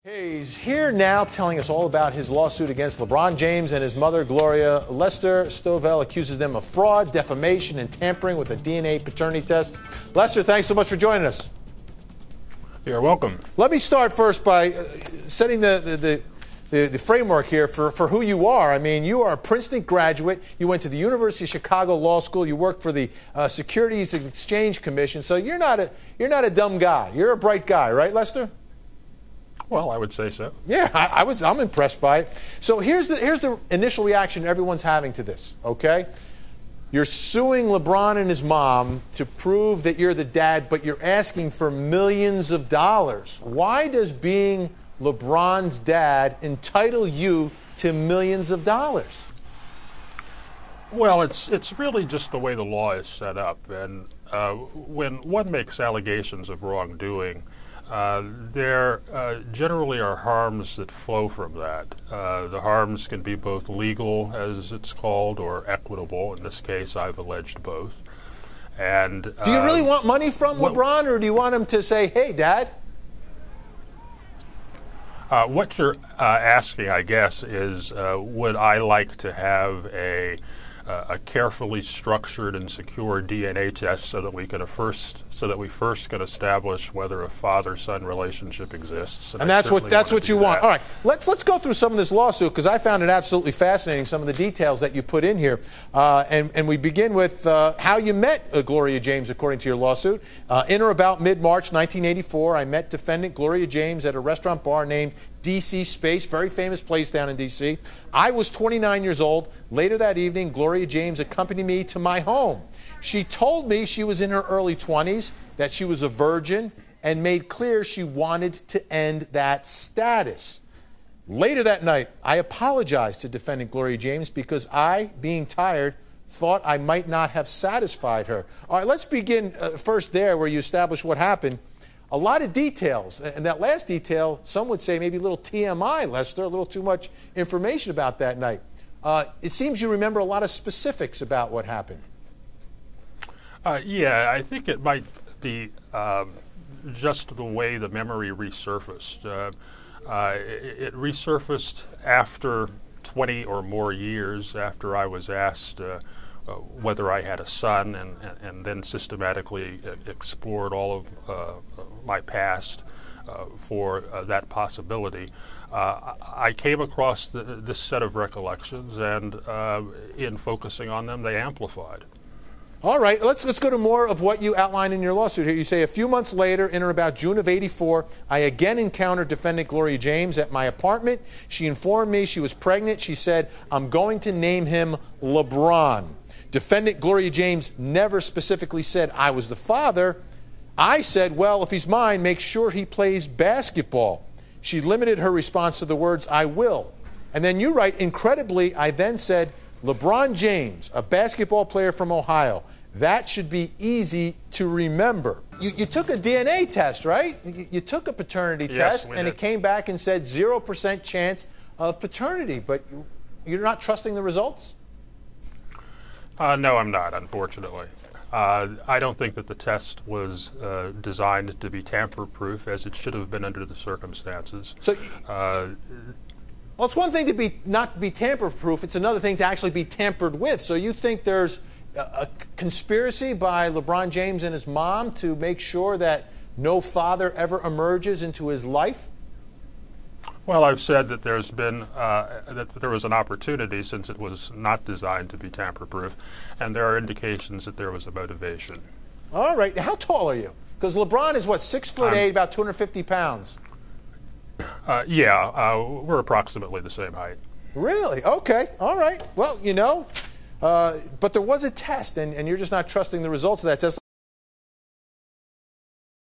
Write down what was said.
He's here now telling us all about his lawsuit against LeBron James and his mother, Gloria. Lester Stovell accuses them of fraud, defamation, and tampering with a DNA paternity test. Lester, thanks so much for joining us. You're welcome. Let me start first by setting the framework here for who you are. I mean, you are a Princeton graduate. You went to the University of Chicago Law School. You worked for the Securities and Exchange Commission. So you're not a dumb guy. You're a bright guy, right, Lester? Well, I would say so. Yeah, I'm impressed by it. So here's the initial reaction everyone's having to this, okay? You're suing LeBron and his mom to prove that you're the dad, but you're asking for millions of dollars. Why does being LeBron's dad entitle you to millions of dollars? Well, it's really just the way the law is set up. And when one makes allegations of wrongdoing, there generally are harms that flow from that. The harms can be both legal, as it's called, or equitable. In this case, I've alleged both. And do you really want money from LeBron, or do you want him to say, "Hey, Dad"? What you're asking, I guess, is would I like to have a carefully structured and secure DNA test so that we first can establish whether a father-son relationship exists. And that's what you want. All right, let's go through some of this lawsuit, because I found it absolutely fascinating, some of the details that you put in here. And we begin with how you met Gloria James, according to your lawsuit. In or about mid-March 1984, I met defendant Gloria James at a restaurant bar named D.C. Space, very famous place down in D.C. I was 29 years old. Later that evening, Gloria James accompanied me to my home. She told me she was in her early 20s, that she was a virgin, and made clear she wanted to end that status. Later that night, I apologized to defendant Gloria James because I, being tired, thought I might not have satisfied her. All right, let's begin first there where you establish what happened. A lot of details, and that last detail, some would say maybe a little TMI, Lester, a little too much information about that night. It seems you remember a lot of specifics about what happened. Yeah, I think it might be just the way the memory resurfaced. It resurfaced after 20 or more years after I was asked whether I had a son, and then systematically explored all of my past for that possibility. I came across this set of recollections, and in focusing on them, they amplified. All right, let's go to more of what you outlined in your lawsuit here. You say, a few months later, in or about June of '84, I again encountered defendant Gloria James at my apartment. She informed me she was pregnant. She said, "I'm going to name him LeBron." Defendant Gloria James never specifically said I was the father. I said, well, if he's mine, make sure he plays basketball. She limited her response to the words, "I will." And then you write, incredibly, I then said, LeBron James, a basketball player from Ohio. That should be easy to remember. You took a DNA test, right? You took a paternity test, and it came back and said 0% chance of paternity. But you're not trusting the results? No, I'm not, unfortunately. I don't think that the test was designed to be tamper-proof, as it should have been under the circumstances. So, well, it's one thing to not be tamper-proof. It's another thing to actually be tampered with. So you think there's a conspiracy by LeBron James and his mom to make sure that no father ever emerges into his life? Well, I've said that there's been that there was an opportunity, since it was not designed to be tamper-proof, and there are indications that there was a motivation. All right. How tall are you? Because LeBron is, what, 6'8", about 250 pounds? Yeah, we're approximately the same height. Really? Okay. All right. Well, but there was a test, and you're just not trusting the results of that test.